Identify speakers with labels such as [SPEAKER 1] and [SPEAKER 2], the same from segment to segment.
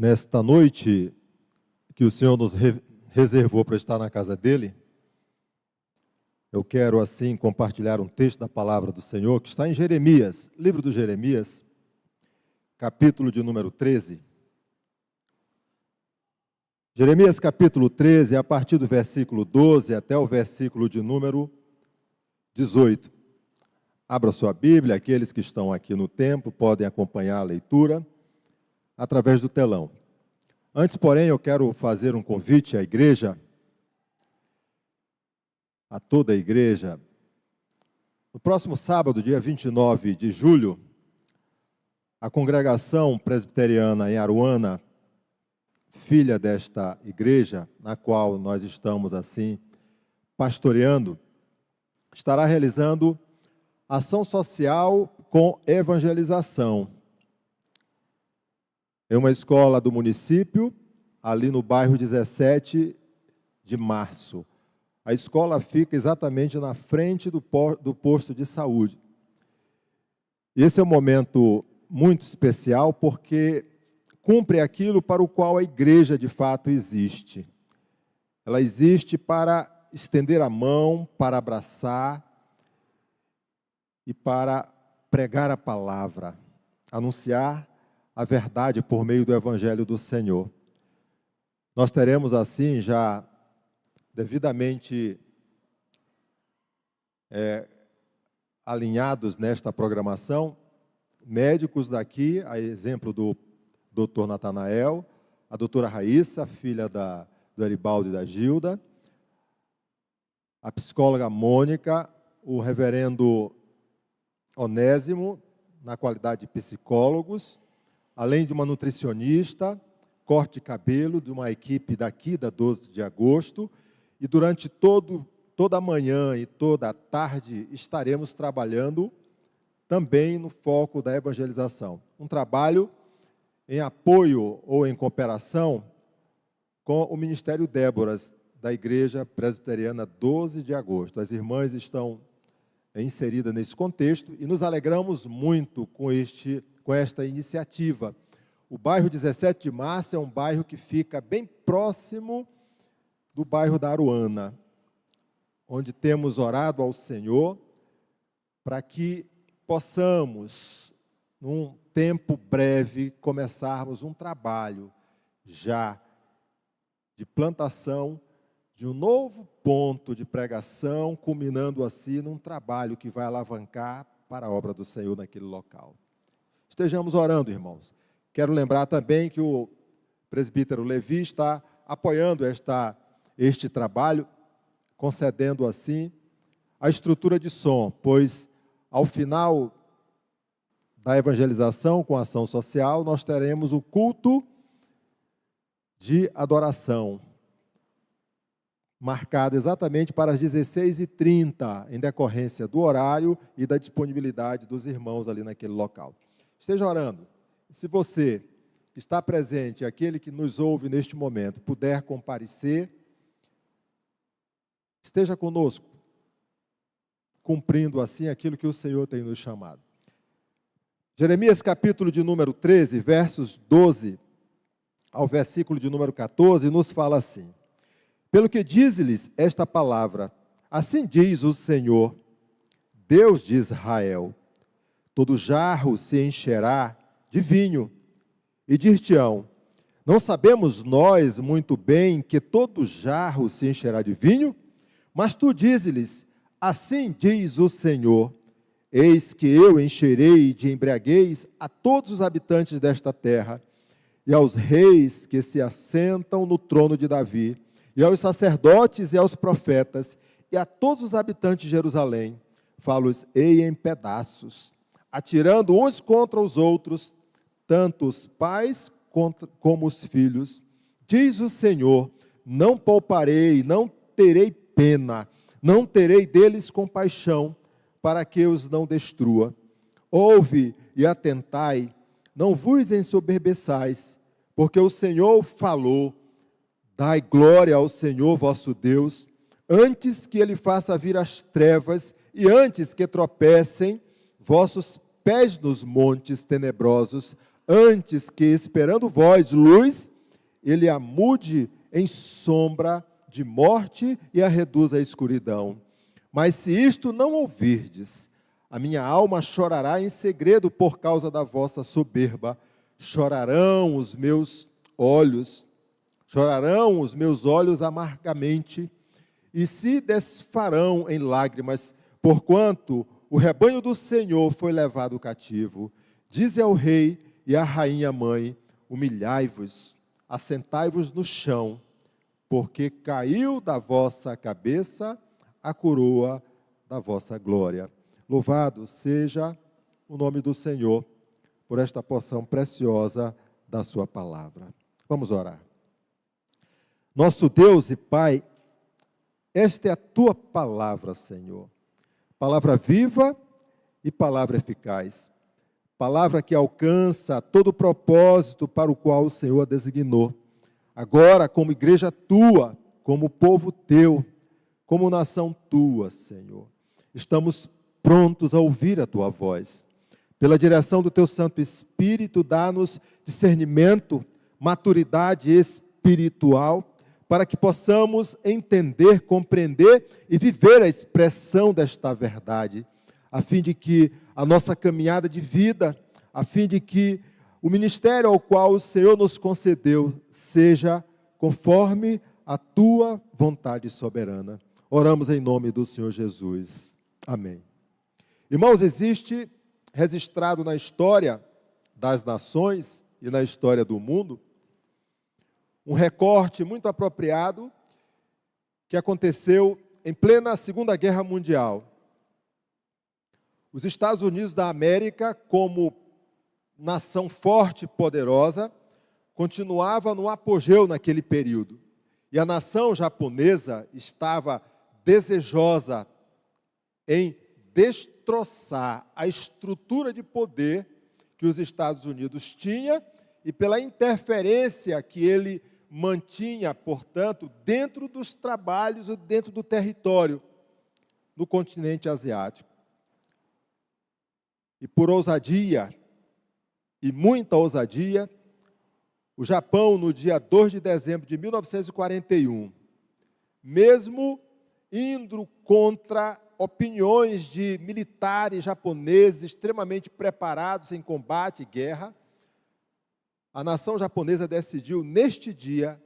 [SPEAKER 1] Nesta noite que o Senhor nos reservou para estar na casa dele, eu quero assim compartilhar um texto da palavra do Senhor que está em Jeremias, livro do Jeremias, capítulo de número 13. Jeremias capítulo 13, a partir do versículo 12 até o versículo de número 18. Abra sua Bíblia, aqueles que estão aqui no templo podem acompanhar a leitura através do telão. Antes, porém, eu quero fazer um convite à igreja, a toda a igreja. No próximo sábado, dia 29 de julho, a congregação presbiteriana em Aruana, filha desta igreja, na qual nós estamos assim pastoreando, estará realizando ação social com evangelização. É uma escola do município, ali no bairro 17 de março. A escola fica exatamente na frente do posto de saúde. E esse é um momento muito especial porque cumpre aquilo para o qual a igreja de fato existe. Ela existe para estender a mão, para abraçar e para pregar a palavra, anunciar a verdade por meio do Evangelho do Senhor. Nós teremos assim já devidamente alinhados nesta programação, médicos daqui, a exemplo do doutor Natanael, a doutora Raíssa, filha do Eribaldo e da Gilda, a psicóloga Mônica, o reverendo Onésimo, na qualidade de psicólogos, além de uma nutricionista, corte de cabelo, de uma equipe daqui da 12 de agosto, e durante toda a manhã e toda a tarde estaremos trabalhando também no foco da evangelização. Um trabalho em apoio ou em cooperação com o Ministério Déboras, da Igreja Presbiteriana 12 de agosto. As irmãs estão inseridas nesse contexto e nos alegramos muito com esta iniciativa. O bairro 17 de março é um bairro que fica bem próximo do bairro da Aruana, onde temos orado ao Senhor para que possamos, num tempo breve, começarmos um trabalho já de plantação de um novo ponto de pregação, culminando assim num trabalho que vai alavancar para a obra do Senhor naquele local. Estejamos orando, irmãos. Quero lembrar também que o presbítero Levi está apoiando este trabalho, concedendo assim a estrutura de som, pois ao final da evangelização com ação social, nós teremos o culto de adoração, marcado exatamente para as 16h30, em decorrência do horário e da disponibilidade dos irmãos ali naquele local. Esteja orando. Se você está presente, aquele que nos ouve neste momento, puder comparecer, esteja conosco, cumprindo assim aquilo que o Senhor tem nos chamado. Jeremias capítulo de número 13, versos 12 ao versículo de número 14, nos fala assim: pelo que diz-lhes esta palavra, assim diz o Senhor, Deus de Israel, todo jarro se encherá de vinho, e dir-te-ão, não sabemos nós muito bem que todo jarro se encherá de vinho? Mas tu dize-lhes, assim diz o Senhor, eis que eu encherei de embriaguez a todos os habitantes desta terra, e aos reis que se assentam no trono de Davi, e aos sacerdotes e aos profetas, e a todos os habitantes de Jerusalém, falo-os-ei em pedaços, atirando uns contra os outros, tanto os pais como os filhos. Diz o Senhor, não pouparei, não terei pena, não terei deles compaixão, para que os não destrua. Ouve e atentai, não vos ensoberbeçais, porque o Senhor falou. Dai glória ao Senhor vosso Deus, antes que Ele faça vir as trevas, e antes que tropecem vossos pés nos montes tenebrosos, antes que, esperando vós luz, ele a mude em sombra de morte e a reduz à escuridão. Mas se isto não ouvirdes, a minha alma chorará em segredo por causa da vossa soberba. Chorarão os meus olhos amargamente, e se desfarão em lágrimas, porquanto o rebanho do Senhor foi levado cativo. Dize ao rei e à rainha mãe: humilhai-vos, assentai-vos no chão, porque caiu da vossa cabeça a coroa da vossa glória. Louvado seja o nome do Senhor por esta porção preciosa da sua palavra. Vamos orar. Nosso Deus e Pai, esta é a tua palavra, Senhor. Palavra viva e palavra eficaz. Palavra que alcança todo o propósito para o qual o Senhor a designou. Agora, como igreja tua, como povo teu, como nação tua, Senhor, estamos prontos a ouvir a tua voz. Pela direção do teu Santo Espírito, dá-nos discernimento, maturidade espiritual, para que possamos entender, compreender e viver a expressão desta verdade, a fim de que a nossa caminhada de vida, a fim de que o ministério ao qual o Senhor nos concedeu seja conforme a tua vontade soberana. Oramos em nome do Senhor Jesus. Amém. Irmãos, existe registrado na história das nações e na história do mundo um recorte muito apropriado que aconteceu em plena Segunda Guerra Mundial. Os Estados Unidos da América, como nação forte e poderosa, continuava no apogeu naquele período. E a nação japonesa estava desejosa em destroçar a estrutura de poder que os Estados Unidos tinha e pela interferência que ele mantinha, portanto, dentro dos trabalhos e dentro do território no continente asiático. E por ousadia, e muita ousadia, o Japão, no dia 2 de dezembro de 1941, mesmo indo contra opiniões de militares japoneses extremamente preparados em combate e guerra, a nação japonesa decidiu, neste dia,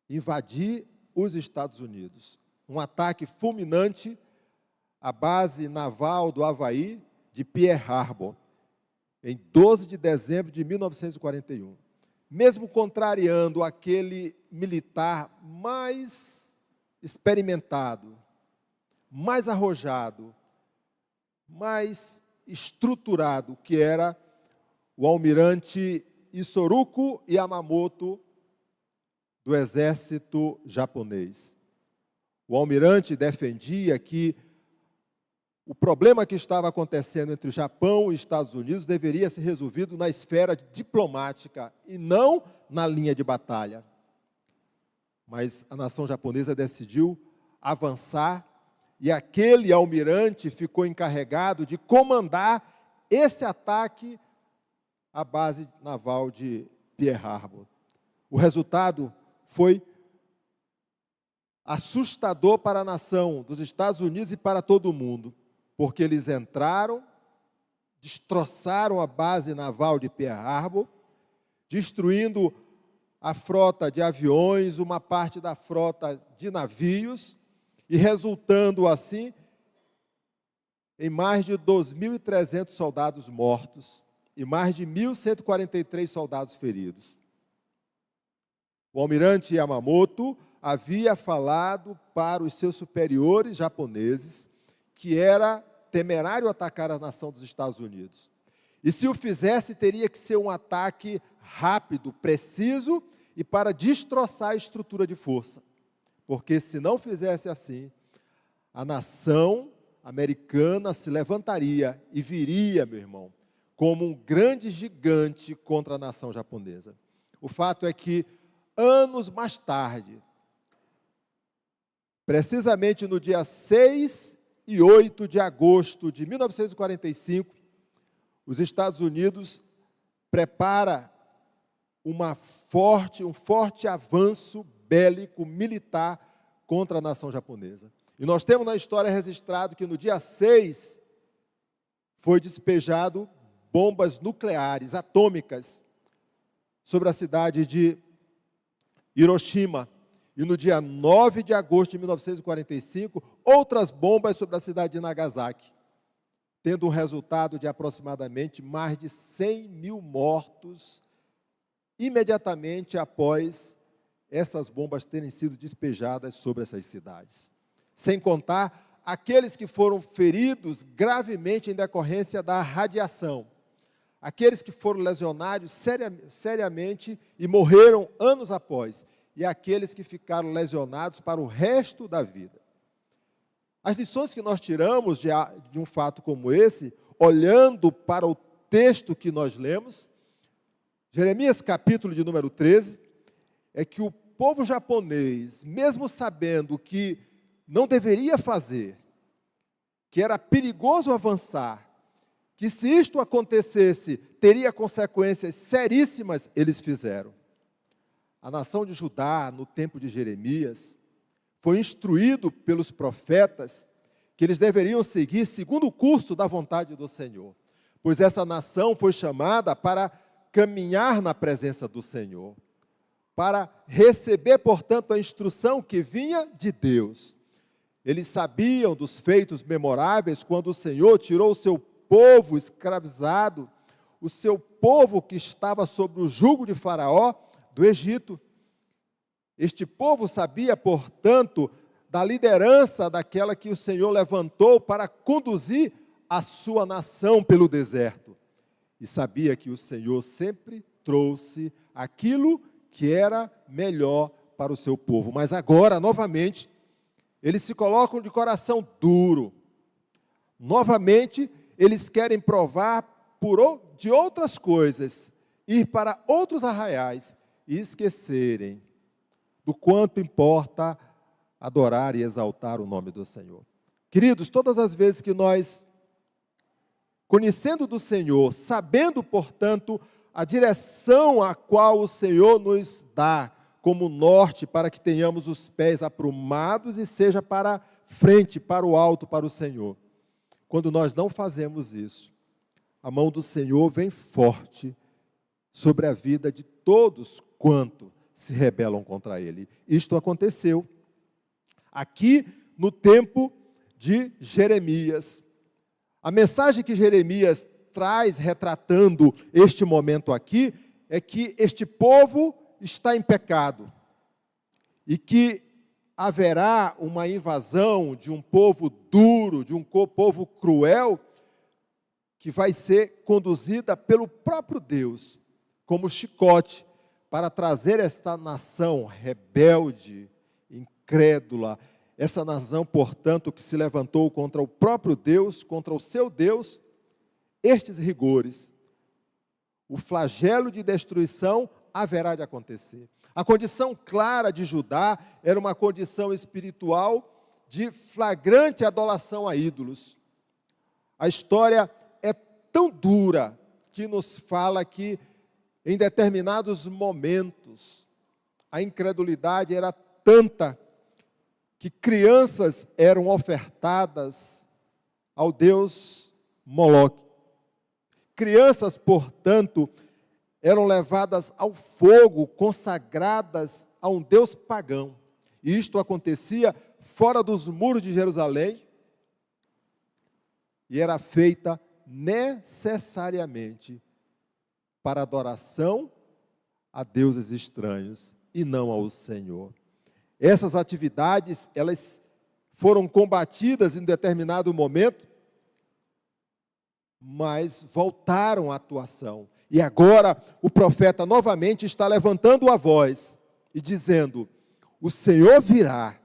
[SPEAKER 1] invadir os Estados Unidos. Um ataque fulminante à base naval do Havaí, de Pearl Harbor, em 12 de dezembro de 1941. Mesmo contrariando aquele militar mais experimentado, mais arrojado, mais estruturado, que era o almirante Isoroku Yamamoto, do exército japonês. O almirante defendia que o problema que estava acontecendo entre o Japão e os Estados Unidos deveria ser resolvido na esfera diplomática e não na linha de batalha. Mas a nação japonesa decidiu avançar e aquele almirante ficou encarregado de comandar esse ataque à base naval de Pearl Harbor. O resultado foi assustador para a nação dos Estados Unidos e para todo o mundo, porque eles entraram, destroçaram a base naval de Pearl Harbor, destruindo a frota de aviões, uma parte da frota de navios, e resultando assim em mais de 2.300 soldados mortos e mais de 1.143 soldados feridos. O almirante Yamamoto havia falado para os seus superiores japoneses que era temerário atacar a nação dos Estados Unidos. E se o fizesse, teria que ser um ataque rápido, preciso e para destroçar a estrutura de força. Porque se não fizesse assim, a nação americana se levantaria e viria, meu irmão, como um grande gigante contra a nação japonesa. O fato é que, anos mais tarde, precisamente no dia 6 e 8 de agosto de 1945, os Estados Unidos prepara um forte avanço bélico, militar, contra a nação japonesa. E nós temos na história registrado que no dia 6 foi despejado bombas nucleares, atômicas, sobre a cidade de Hiroshima. E no dia 9 de agosto de 1945, outras bombas sobre a cidade de Nagasaki, tendo um resultado de aproximadamente mais de 100 mil mortos, imediatamente após essas bombas terem sido despejadas sobre essas cidades. Sem contar aqueles que foram feridos gravemente em decorrência da radiação, aqueles que foram lesionados seriamente e morreram anos após, e aqueles que ficaram lesionados para o resto da vida. As lições que nós tiramos de um fato como esse, olhando para o texto que nós lemos, Jeremias capítulo de número 13, é que o povo japonês, mesmo sabendo que não deveria fazer, que era perigoso avançar, que se isto acontecesse, teria consequências seríssimas, eles fizeram. A nação de Judá, no tempo de Jeremias, foi instruído pelos profetas que eles deveriam seguir segundo o curso da vontade do Senhor, pois essa nação foi chamada para caminhar na presença do Senhor, para receber, portanto, a instrução que vinha de Deus. Eles sabiam dos feitos memoráveis quando o Senhor tirou o seu povo escravizado, o seu povo que estava sob o jugo de Faraó, do Egito. Este povo sabia, portanto, da liderança daquela que o Senhor levantou para conduzir a sua nação pelo deserto. E sabia que o Senhor sempre trouxe aquilo que era melhor para o seu povo. Mas agora, novamente, eles se colocam de coração duro. Novamente, eles querem provar de outras coisas, ir para outros arraiais e esquecerem do quanto importa adorar e exaltar o nome do Senhor. Queridos, todas as vezes que nós, conhecendo do Senhor, sabendo, portanto, a direção a qual o Senhor nos dá como norte para que tenhamos os pés aprumados e seja para frente, para o alto, para o Senhor. Quando nós não fazemos isso, a mão do Senhor vem forte sobre a vida de todos quanto se rebelam contra Ele. Isto aconteceu aqui no tempo de Jeremias. A mensagem que Jeremias traz retratando este momento aqui é que este povo está em pecado e que haverá uma invasão de um povo duro, de um povo cruel, que vai ser conduzida pelo próprio Deus, como chicote, para trazer esta nação rebelde, incrédula, essa nação, portanto, que se levantou contra o próprio Deus, contra o seu Deus, estes rigores. O flagelo de destruição haverá de acontecer. A condição clara de Judá era uma condição espiritual de flagrante adoração a ídolos. A história é tão dura que nos fala que em determinados momentos a incredulidade era tanta que crianças eram ofertadas ao deus Moloque. Crianças, portanto, eram levadas ao fogo, consagradas a um deus pagão. E isto acontecia fora dos muros de Jerusalém e era feita necessariamente para adoração a deuses estranhos e não ao Senhor. Essas atividades, elas foram combatidas em determinado momento, mas voltaram à atuação. E agora o profeta novamente está levantando a voz e dizendo: o Senhor virá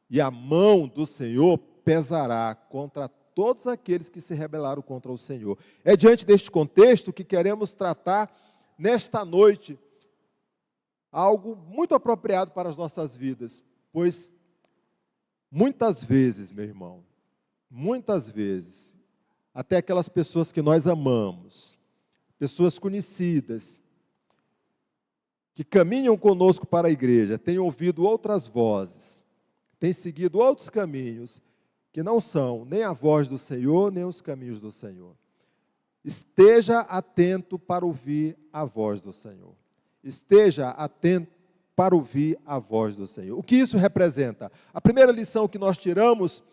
[SPEAKER 1] e a mão do Senhor pesará contra todos aqueles que se rebelaram contra o Senhor. É diante deste contexto que queremos tratar nesta noite algo muito apropriado para as nossas vidas, pois muitas vezes, meu irmão, muitas vezes, até aquelas pessoas que nós amamos, pessoas conhecidas, que caminham conosco para a igreja, têm ouvido outras vozes, têm seguido outros caminhos, que não são nem a voz do Senhor, nem os caminhos do Senhor. Esteja atento para ouvir a voz do Senhor. Esteja atento para ouvir a voz do Senhor. O que isso representa? A primeira lição que nós tiramos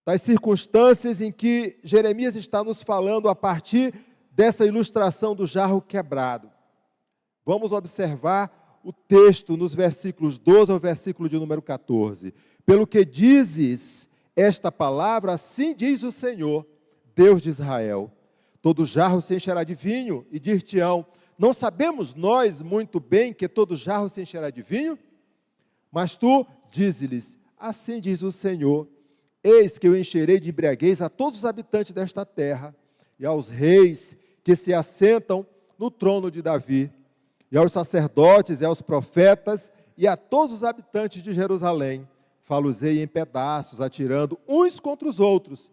[SPEAKER 1] das circunstâncias em que Jeremias está nos falando a partir dessa ilustração do jarro quebrado. Vamos observar o texto nos versículos 12 ao versículo de número 14. Pelo que dizes esta palavra, assim diz o Senhor, Deus de Israel: todo jarro se encherá de vinho, e dir-te-ão: não sabemos nós muito bem que todo jarro se encherá de vinho? Mas tu dize-lhes: assim diz o Senhor, eis que eu encherei de embriaguez a todos os habitantes desta terra, e aos reis que se assentam no trono de Davi, e aos sacerdotes, e aos profetas, e a todos os habitantes de Jerusalém, falo-ei em pedaços, atirando uns contra os outros,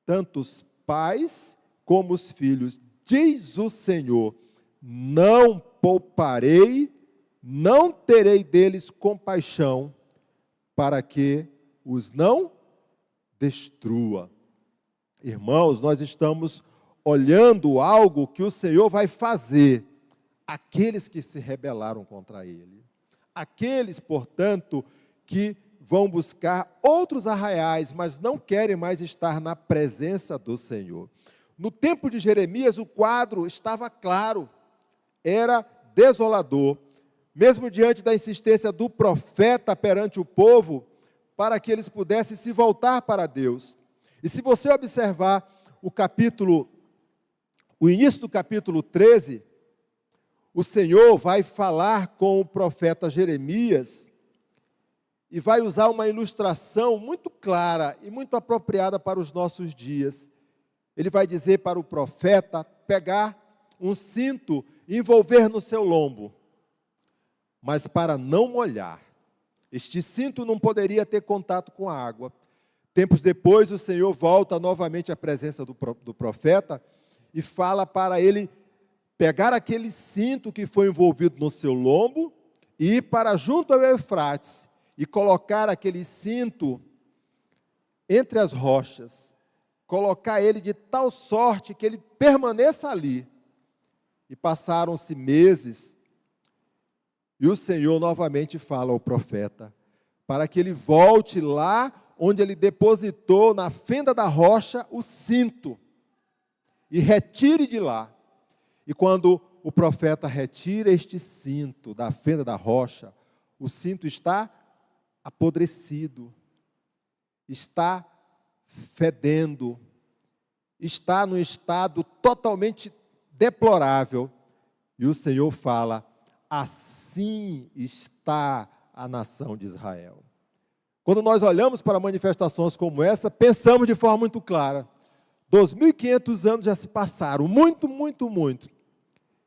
[SPEAKER 1] tanto os pais como os filhos, diz o Senhor, não pouparei, não terei deles compaixão, para que os não destrua. Irmãos, nós estamos olhando algo que o Senhor vai fazer àqueles que se rebelaram contra Ele. Aqueles, portanto, que vão buscar outros arraiais, mas não querem mais estar na presença do Senhor. No tempo de Jeremias, o quadro estava claro, era desolador, mesmo diante da insistência do profeta perante o povo, para que eles pudessem se voltar para Deus. E se você observar o início do capítulo 13, o Senhor vai falar com o profeta Jeremias e vai usar uma ilustração muito clara e muito apropriada para os nossos dias. Ele vai dizer para o profeta pegar um cinto e envolver no seu lombo, mas para não molhar. Este cinto não poderia ter contato com a água. Tempos depois, o Senhor volta novamente à presença do profeta e fala para ele pegar aquele cinto que foi envolvido no seu lombo e ir para junto ao Eufrates e colocar aquele cinto entre as rochas, colocar ele de tal sorte que ele permaneça ali. E passaram-se meses, e o Senhor novamente fala ao profeta, para que ele volte lá onde ele depositou na fenda da rocha o cinto, e retire de lá. E quando o profeta retira este cinto da fenda da rocha, o cinto está apodrecido, está fedendo, está num estado totalmente deplorável. E o Senhor fala: assim está a nação de Israel. Quando nós olhamos para manifestações como essa, pensamos de forma muito clara. 2.500 anos já se passaram, muito, muito, muito.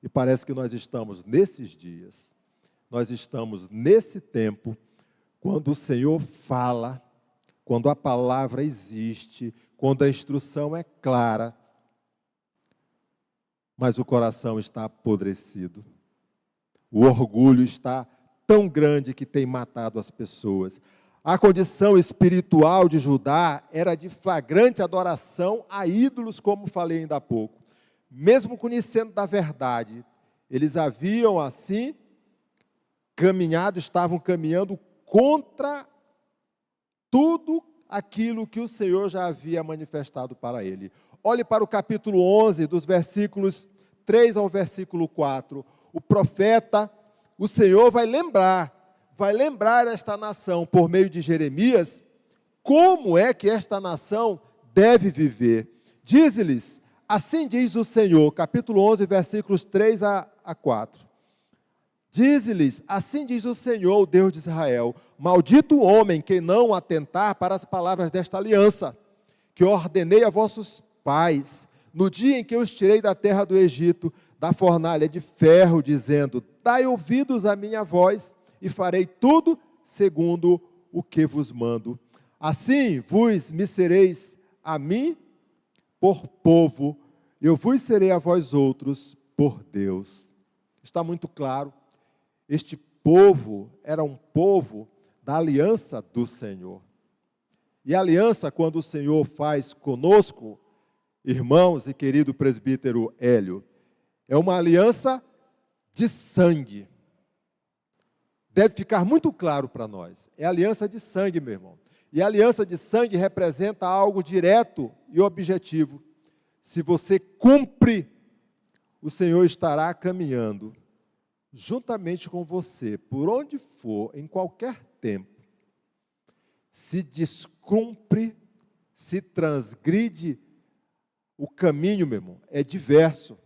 [SPEAKER 1] E parece que nós estamos nesses dias, nós estamos nesse tempo, quando o Senhor fala, quando a palavra existe, quando a instrução é clara, mas o coração está apodrecido. O orgulho está tão grande que tem matado as pessoas. A condição espiritual de Judá era de flagrante adoração a ídolos, como falei ainda há pouco. Mesmo conhecendo da verdade, eles haviam assim estavam caminhando contra tudo aquilo que o Senhor já havia manifestado para ele. Olhe para o capítulo 11, dos versículos 3 ao versículo 4. O profeta, o Senhor vai lembrar esta nação, por meio de Jeremias, como é que esta nação deve viver. Diz-lhes: assim diz o Senhor, capítulo 11, versículos 3 a 4. Diz-lhes: assim diz o Senhor, o Deus de Israel: maldito o homem que não atentar para as palavras desta aliança, que eu ordenei a vossos pais, no dia em que eu os tirei da terra do Egito, da fornalha de ferro, dizendo: dai ouvidos à minha voz, e farei tudo segundo o que vos mando. Assim vos me sereis a mim por povo, eu vos serei a vós outros por Deus. Está muito claro, este povo era um povo da aliança do Senhor. E a aliança, quando o Senhor faz conosco, irmãos e querido presbítero Hélio, é uma aliança de sangue. Deve ficar muito claro para nós. É aliança de sangue, meu irmão. E a aliança de sangue representa algo direto e objetivo. Se você cumpre, o Senhor estará caminhando juntamente com você, por onde for, em qualquer tempo. Se descumpre, se transgride, o caminho, meu irmão, é diverso.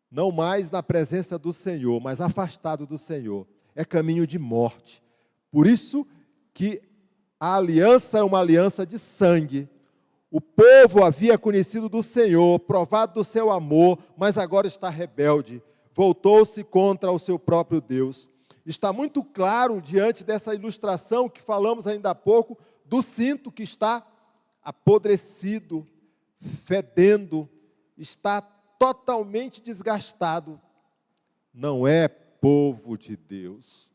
[SPEAKER 1] Não mais na presença do Senhor, mas afastado do Senhor. É caminho de morte. Por isso que a aliança é uma aliança de sangue. O povo havia conhecido do Senhor, provado do seu amor, mas agora está rebelde. Voltou-se contra o seu próprio Deus. Está muito claro, diante dessa ilustração que falamos ainda há pouco, do cinto que está apodrecido, fedendo, está totalmente desgastado. Não é povo de Deus,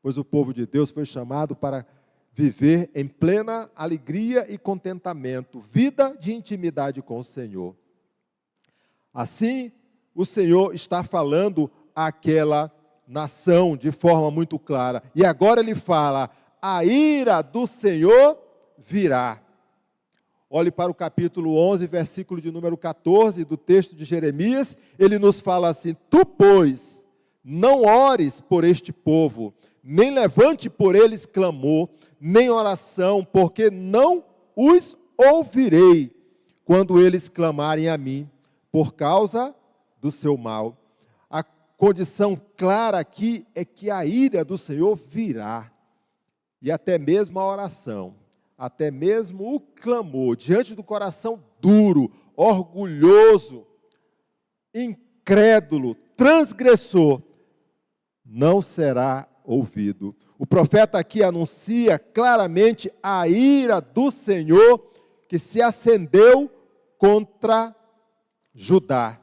[SPEAKER 1] pois o povo de Deus foi chamado para viver em plena alegria e contentamento, vida de intimidade com o Senhor. Assim, o Senhor está falando àquela nação de forma muito clara. E agora ele fala, a ira do Senhor virá. Olhe para o capítulo 11, versículo de número 14 do texto de Jeremias, ele nos fala assim, tu, pois, não ores por este povo, nem levante por eles clamor, nem oração, porque não os ouvirei, quando eles clamarem a mim, por causa do seu mal. A condição clara aqui é que a ira do Senhor virá, e até mesmo a oração, até mesmo o clamor, diante do coração duro, orgulhoso, incrédulo, transgressor, não será ouvido. O profeta aqui anuncia claramente a ira do Senhor que se acendeu contra Judá.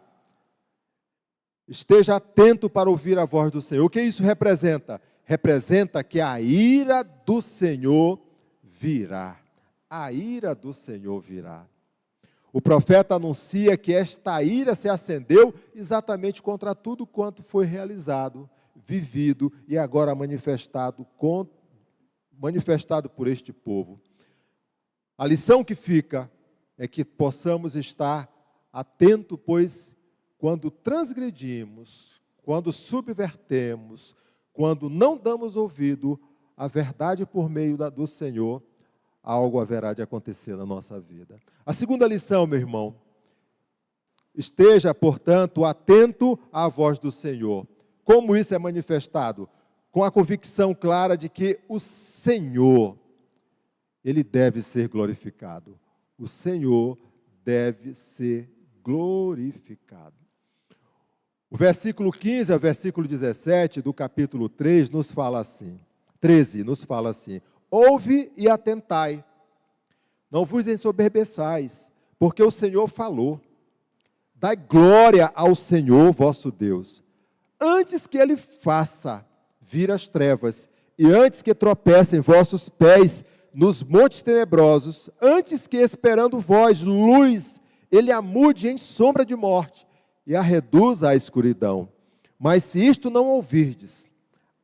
[SPEAKER 1] Esteja atento para ouvir a voz do Senhor. O que isso representa? Representa que a ira do Senhor virá. A ira do Senhor virá. O profeta anuncia que esta ira se acendeu exatamente contra tudo quanto foi realizado, vivido e agora manifestado por este povo. A lição que fica é que possamos estar atentos, pois quando transgredimos, quando subvertemos, quando não damos ouvido à verdade por meio do Senhor, algo haverá de acontecer na nossa vida. A segunda lição, meu irmão, esteja, portanto, atento à voz do Senhor. Como isso é manifestado? Com a convicção clara de que o Senhor, Ele deve ser glorificado. O Senhor deve ser glorificado. O versículo 15 ao versículo 17 do capítulo 3 nos fala assim, 13 nos fala assim, ouve e atentai, não vos ensoberbeçais, porque o Senhor falou, dai glória ao Senhor vosso Deus, antes que Ele faça vir as trevas, e antes que tropecem vossos pés nos montes tenebrosos, antes que esperando vós luz, Ele a mude em sombra de morte, e a reduza à escuridão. Mas se isto não ouvirdes,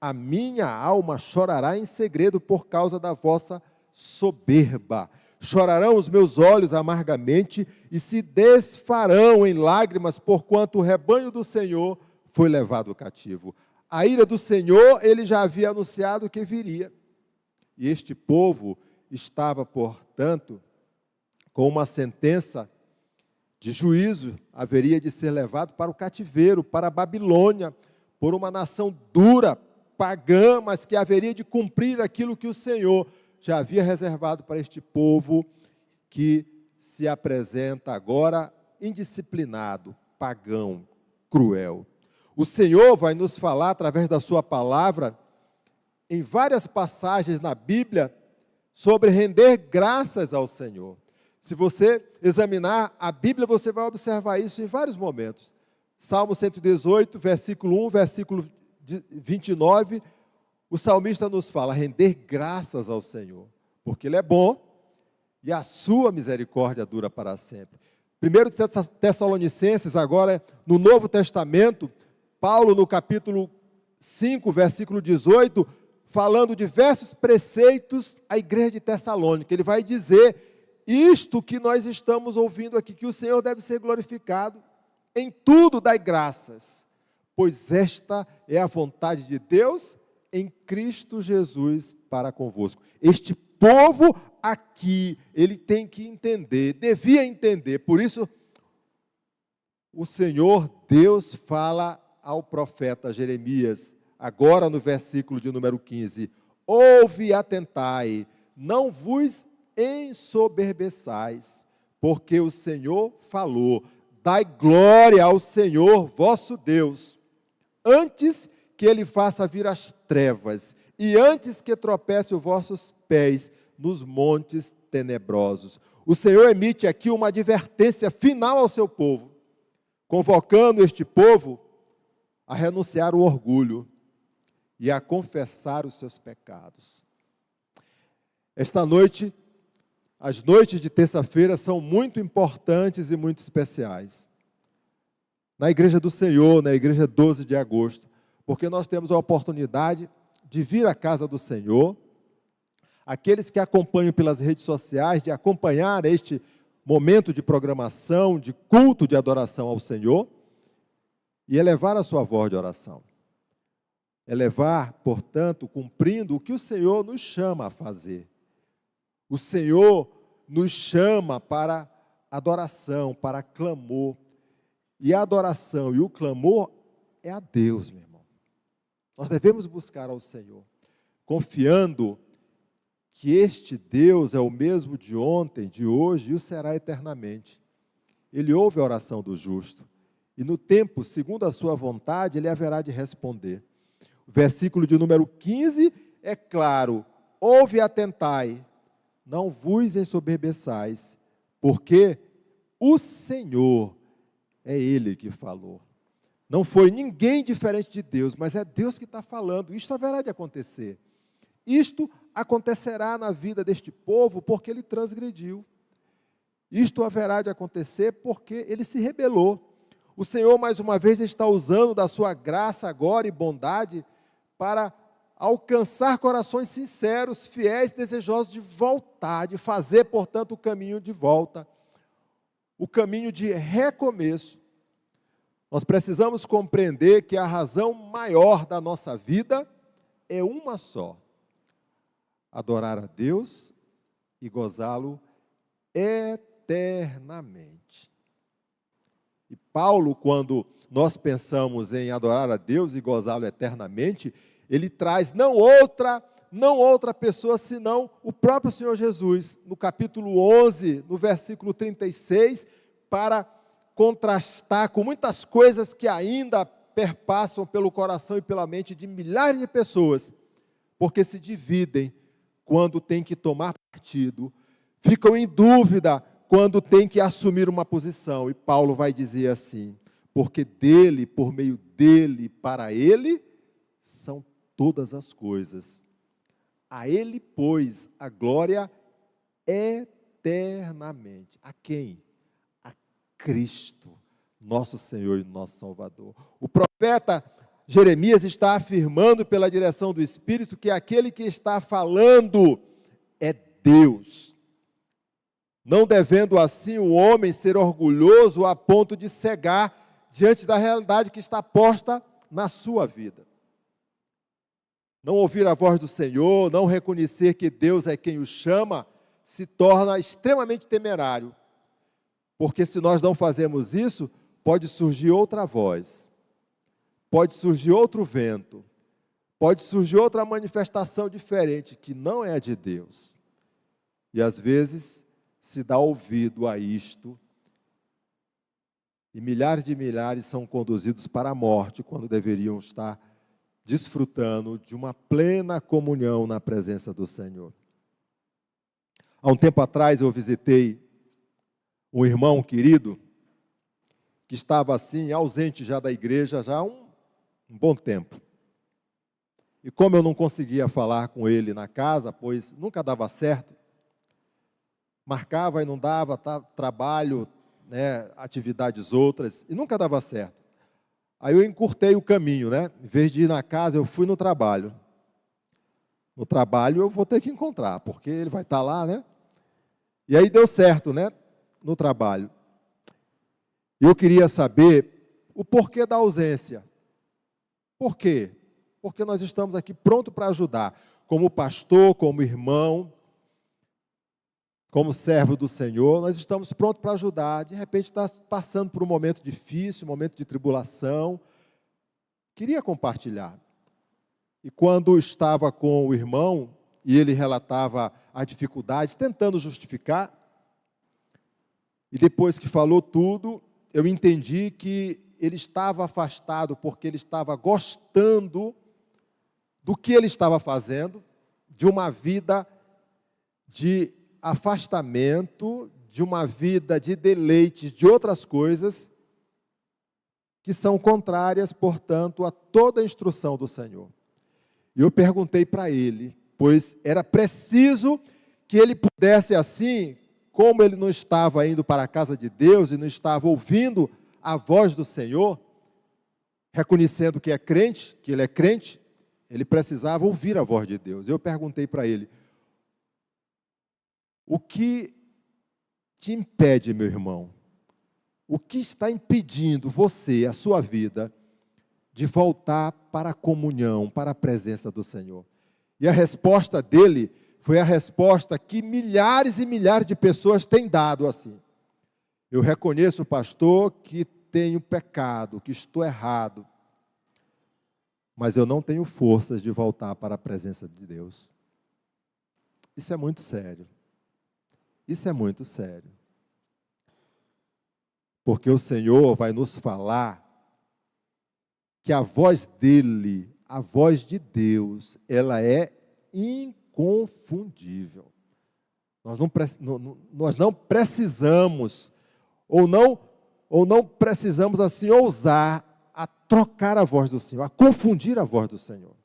[SPEAKER 1] a minha alma chorará em segredo por causa da vossa soberba. Chorarão os meus olhos amargamente e se desfarão em lágrimas, porquanto o rebanho do Senhor foi levado cativo. A ira do Senhor, Ele já havia anunciado que viria. E este povo estava, portanto, com uma sentença de juízo, haveria de ser levado para o cativeiro, para a Babilônia, por uma nação dura, pagã, mas que haveria de cumprir aquilo que o Senhor já havia reservado para este povo, que se apresenta agora indisciplinado, pagão, cruel. O Senhor vai nos falar, através da sua palavra, em várias passagens na Bíblia, sobre render graças ao Senhor. Se você examinar a Bíblia, você vai observar isso em vários momentos. Salmo 118, versículo 1, versículo 29, o salmista nos fala: render graças ao Senhor, porque Ele é bom e a sua misericórdia dura para sempre. 1 Tessalonicenses, agora no Novo Testamento, Paulo no capítulo 5, versículo 18, falando diversos preceitos à igreja de Tessalônica. Ele vai dizer isto que nós estamos ouvindo aqui, que o Senhor deve ser glorificado, em tudo dai graças, pois esta é a vontade de Deus em Cristo Jesus para convosco. Este povo aqui, ele tem que entender, devia entender, por isso o Senhor Deus fala ao profeta Jeremias, agora no versículo de número 15, ouve e atentai, não vos ensoberbeçais, porque o Senhor falou, dai glória ao Senhor vosso Deus, antes que Ele faça vir as trevas, e antes que tropece os vossos pés nos montes tenebrosos. O Senhor emite aqui uma advertência final ao seu povo, convocando este povo a renunciar o orgulho e a confessar os seus pecados. Esta noite, as noites de terça-feira são muito importantes e muito especiais. Na Igreja do Senhor, na Igreja 12 de agosto, porque nós temos a oportunidade de vir à casa do Senhor, aqueles que acompanham pelas redes sociais, de acompanhar este momento de programação, de culto de adoração ao Senhor, e elevar a sua voz de oração. Elevar, portanto, cumprindo o que o Senhor nos chama a fazer. O Senhor nos chama para adoração, para clamor. E a adoração e o clamor é a Deus, meu irmão. Nós devemos buscar ao Senhor, confiando que este Deus é o mesmo de ontem, de hoje e o será eternamente. Ele ouve a oração do justo, e no tempo, segundo a sua vontade, Ele haverá de responder. O versículo de número 15 é claro: ouve e atentai, não vos ensoberbeçais, porque o Senhor é Ele que falou. Não foi ninguém diferente de Deus, mas é Deus que está falando. Isto haverá de acontecer. Isto acontecerá na vida deste povo porque ele transgrediu. Isto haverá de acontecer porque ele se rebelou. O Senhor, mais uma vez, está usando da sua graça agora e bondade para alcançar corações sinceros, fiéis, desejosos de voltar, de fazer, portanto, o caminho de volta, o caminho de recomeço. Nós precisamos compreender que a razão maior da nossa vida é uma só: adorar a Deus e gozá-lo eternamente. E Paulo, quando nós pensamos em adorar a Deus e gozá-lo eternamente, ele traz não outra pessoa, senão o próprio Senhor Jesus, no capítulo 11, no versículo 36, para contrastar com muitas coisas que ainda perpassam pelo coração e pela mente de milhares de pessoas, porque se dividem quando tem que tomar partido, ficam em dúvida quando tem que assumir uma posição. E Paulo vai dizer assim: porque dele, por meio dele, para ele, são todas as coisas. A ele, pois, a glória eternamente. A quem? A Cristo, nosso Senhor e nosso Salvador. O profeta Jeremias está afirmando pela direção do Espírito que aquele que está falando é Deus. Não devendo assim o homem ser orgulhoso a ponto de cegar diante da realidade que está posta na sua vida. Não ouvir a voz do Senhor, não reconhecer que Deus é quem o chama, se torna extremamente temerário. Porque se nós não fazemos isso, pode surgir outra voz, pode surgir outro vento, pode surgir outra manifestação diferente, que não é a de Deus. E às vezes se dá ouvido a isto, e milhares de milhares são conduzidos para a morte, quando deveriam estar desfrutando de uma plena comunhão na presença do Senhor. Há um tempo atrás eu visitei um irmão querido que estava assim, ausente já da igreja já há um bom tempo. E como eu não conseguia falar com ele na casa, pois nunca dava certo, marcava e não dava, trabalho, né, atividades outras, e nunca dava certo. Aí eu encurtei o caminho, né? Em vez de ir na casa, eu fui no trabalho. No trabalho eu vou ter que encontrar, porque ele vai estar lá, né? E aí deu certo, né? No trabalho. Eu queria saber o porquê da ausência. Por quê? Porque nós estamos aqui prontos para ajudar, como pastor, como irmão, como servo do Senhor, nós estamos prontos para ajudar. De repente está passando por um momento difícil, um momento de tribulação. Queria compartilhar. E quando estava com o irmão, e ele relatava a dificuldade, tentando justificar, e depois que falou tudo, eu entendi que ele estava afastado porque ele estava gostando do que ele estava fazendo, de uma vida de afastamento, de uma vida de deleites, de outras coisas, que são contrárias, portanto, a toda a instrução do Senhor. E eu perguntei para ele, pois era preciso que ele pudesse assim, como ele não estava indo para a casa de Deus e não estava ouvindo a voz do Senhor, reconhecendo que é crente, que ele é crente, ele precisava ouvir a voz de Deus. Eu perguntei para ele: o que te impede, meu irmão? O que está impedindo você, a sua vida, de voltar para a comunhão, para a presença do Senhor? E a resposta dele foi a resposta que milhares e milhares de pessoas têm dado assim: eu reconheço, pastor, que tenho pecado, que estou errado, mas eu não tenho forças de voltar para a presença de Deus. Isso é muito sério. Isso é muito sério. Porque o Senhor vai nos falar que a voz dele, a voz de Deus, ela é inconfundível. Nós não precisamos, ou não precisamos assim ousar a trocar a voz do Senhor, a confundir a voz do Senhor.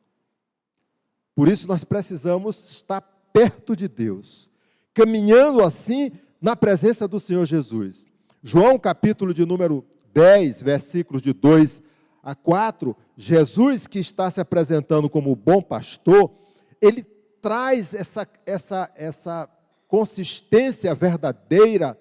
[SPEAKER 1] Por isso nós precisamos estar perto de Deus, caminhando assim na presença do Senhor Jesus. João, capítulo de número 10, versículos de 2 a 4, Jesus, que está se apresentando como o bom pastor, ele traz essa consistência verdadeira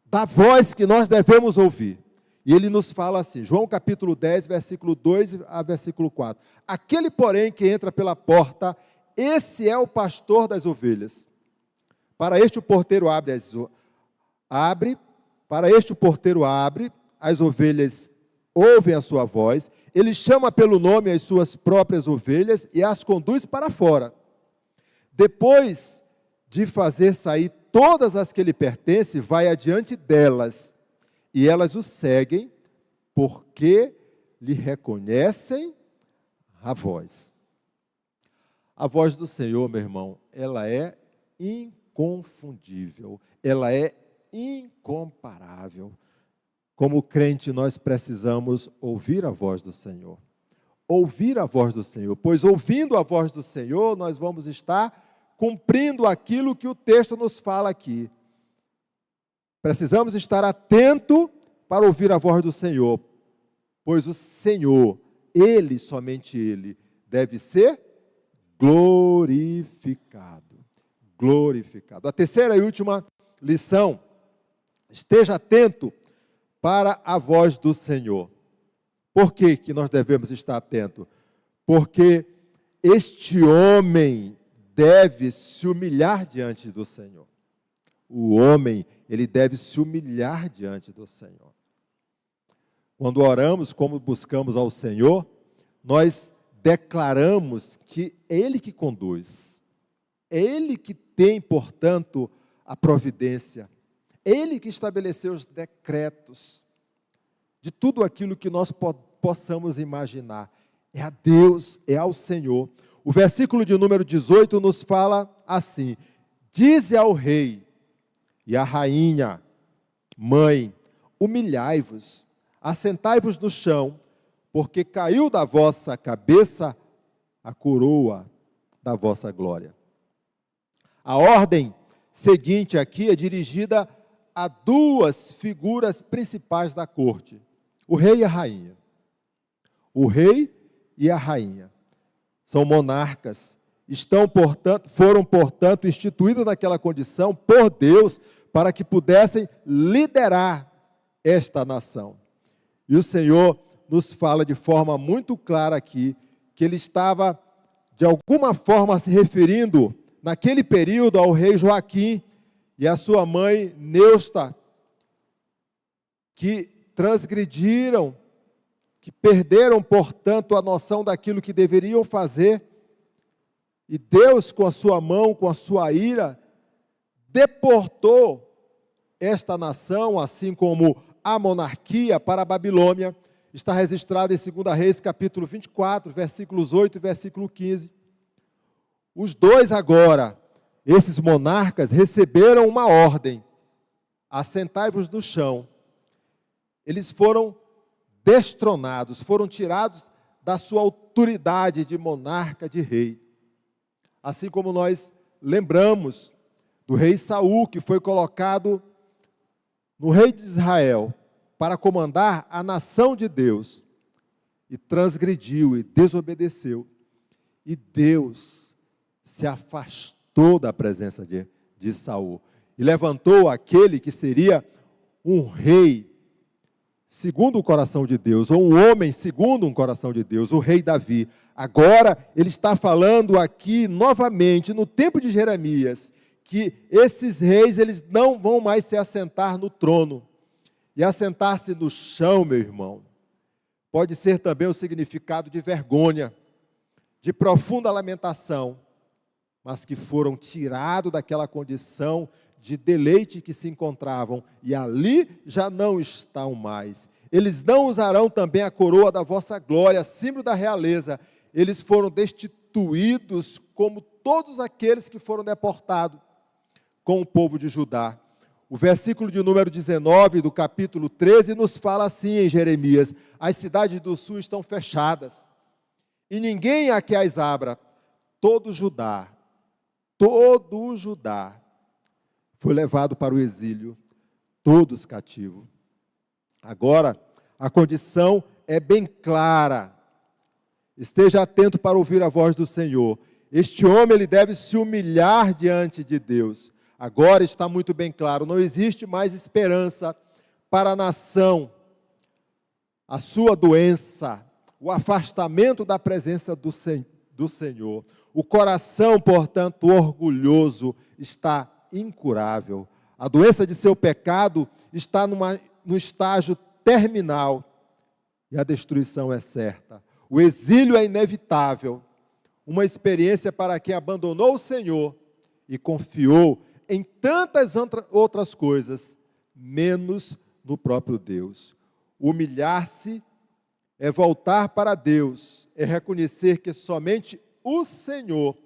[SPEAKER 1] da voz que nós devemos ouvir. E ele nos fala assim, João capítulo 10, versículo 2 a versículo 4. Aquele, porém, que entra pela porta, esse é o pastor das ovelhas. Para este o porteiro abre, as ovelhas ouvem a sua voz, ele chama pelo nome as suas próprias ovelhas e as conduz para fora. Depois de fazer sair todas as que lhe pertencem, vai adiante delas, e elas o seguem, porque lhe reconhecem a voz. A voz do Senhor, meu irmão, ela é inconfundível, ela é incomparável. Como crente, nós precisamos ouvir a voz do Senhor. Ouvir a voz do Senhor, pois ouvindo a voz do Senhor, nós vamos estar cumprindo aquilo que o texto nos fala aqui. Precisamos estar atentos para ouvir a voz do Senhor, pois o Senhor, Ele, somente Ele, deve ser glorificado. Glorificado. A terceira e última lição: esteja atento para a voz do Senhor. Por que que nós devemos estar atentos? Porque este homem deve se humilhar diante do Senhor. O homem, ele deve se humilhar diante do Senhor. Quando oramos, como buscamos ao Senhor, nós declaramos que é Ele que conduz, é Ele que tem, portanto, a providência, é Ele que estabeleceu os decretos de tudo aquilo que nós possamos imaginar. É a Deus, é ao Senhor. O versículo de número 18 nos fala assim: dize ao rei e à rainha Mãe, humilhai-vos, assentai-vos no chão, porque caiu da vossa cabeça a coroa da vossa glória. A ordem seguinte aqui é dirigida a duas figuras principais da corte, o rei e a rainha. O rei e a rainha são monarcas, foram, portanto, instituídos naquela condição por Deus para que pudessem liderar esta nação. E o Senhor nos fala de forma muito clara aqui que ele estava, de alguma forma, se referindo, naquele período, ao rei Joaquim e à sua mãe Neusta, que transgrediram, que perderam, portanto, a noção daquilo que deveriam fazer, e Deus, com a sua mão, com a sua ira, deportou esta nação, assim como a monarquia, para a Babilônia. Está registrado em 2 Reis, capítulo 24, versículos 8 e versículo 15. Os dois agora, esses monarcas, receberam uma ordem: assentai-vos no chão. Eles foram destronados, foram tirados da sua autoridade de monarca, de rei. Assim como nós lembramos do rei Saul, que foi colocado no rei de Israel para comandar a nação de Deus, e transgrediu e desobedeceu. E Deus se afastou da presença de Saul e levantou aquele que seria um rei segundo o coração de Deus, ou um homem segundo um coração de Deus, o rei Davi. Agora ele está falando aqui novamente, no tempo de Jeremias, que esses reis, eles não vão mais se assentar no trono. E assentar-se no chão, meu irmão, pode ser também o significado de vergonha, de profunda lamentação, mas que foram tirados daquela condição de deleite que se encontravam, e ali já não estão mais. Eles não usarão também a coroa da vossa glória, símbolo da realeza. Eles foram destituídos como todos aqueles que foram deportados com o povo de Judá. O versículo de número 19 do capítulo 13 nos fala assim em Jeremias: as cidades do sul estão fechadas, e ninguém aqui as abra. Todo Judá foi levado para o exílio, todos cativos. Agora, a condição é bem clara. Esteja atento para ouvir a voz do Senhor. Este homem, ele deve se humilhar diante de Deus. Agora está muito bem claro, não existe mais esperança para a nação. A sua doença, o afastamento da presença do Senhor. O coração, portanto, orgulhoso, está incurável. A doença de seu pecado está no estágio terminal e a destruição é certa. O exílio é inevitável, uma experiência para quem abandonou o Senhor e confiou em tantas outras coisas, menos no próprio Deus. Humilhar-se é voltar para Deus, é reconhecer que somente o Senhor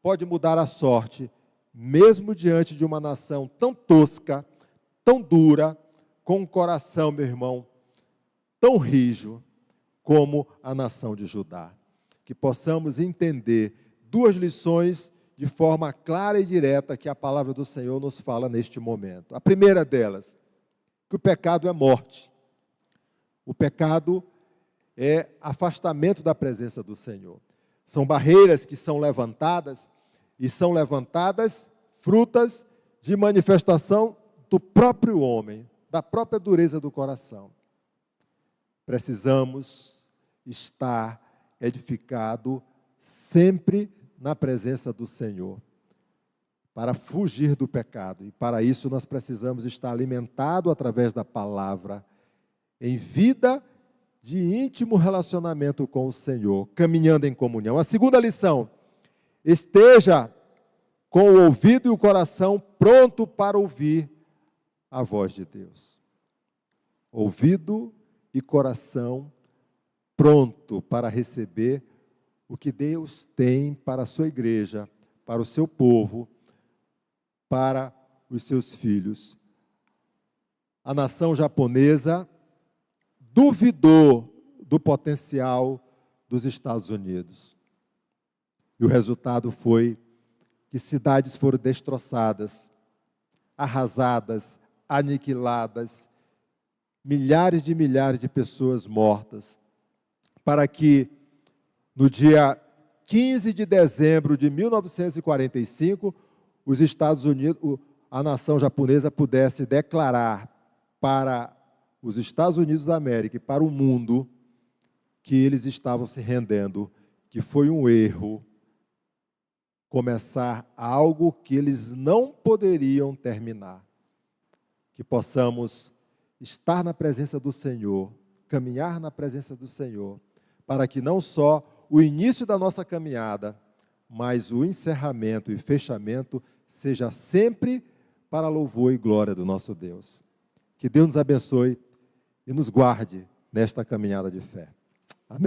[SPEAKER 1] pode mudar a sorte, mesmo diante de uma nação tão tosca, tão dura, com um coração, meu irmão, tão rijo como a nação de Judá. Que possamos entender duas lições de forma clara e direta que a palavra do Senhor nos fala neste momento. A primeira delas, que o pecado é morte. O pecado é afastamento da presença do Senhor. São barreiras que são levantadas, e são levantadas frutas de manifestação do próprio homem, da própria dureza do coração. Precisamos estar edificados sempre na presença do Senhor, para fugir do pecado. E para isso nós precisamos estar alimentados através da palavra, em vida de íntimo relacionamento com o Senhor, caminhando em comunhão. A segunda lição: esteja com o ouvido e o coração pronto para ouvir a voz de Deus. Ouvido e coração pronto para receber o que Deus tem para a sua igreja, para o seu povo, para os seus filhos. a nação japonesa duvidou do potencial dos Estados Unidos. E o resultado foi que cidades foram destroçadas, arrasadas, aniquiladas, milhares de pessoas mortas, para que no dia 15 de dezembro de 1945, os Estados Unidos, a nação japonesa pudesse declarar para os Estados Unidos da América e para o mundo que eles estavam se rendendo, que foi um erro começar algo que eles não poderiam terminar. Que possamos estar na presença do Senhor, caminhar na presença do Senhor, para que não só o início da nossa caminhada, mas o encerramento e fechamento seja sempre para louvor e glória do nosso Deus. Que Deus nos abençoe e nos guarde nesta caminhada de fé. Amém?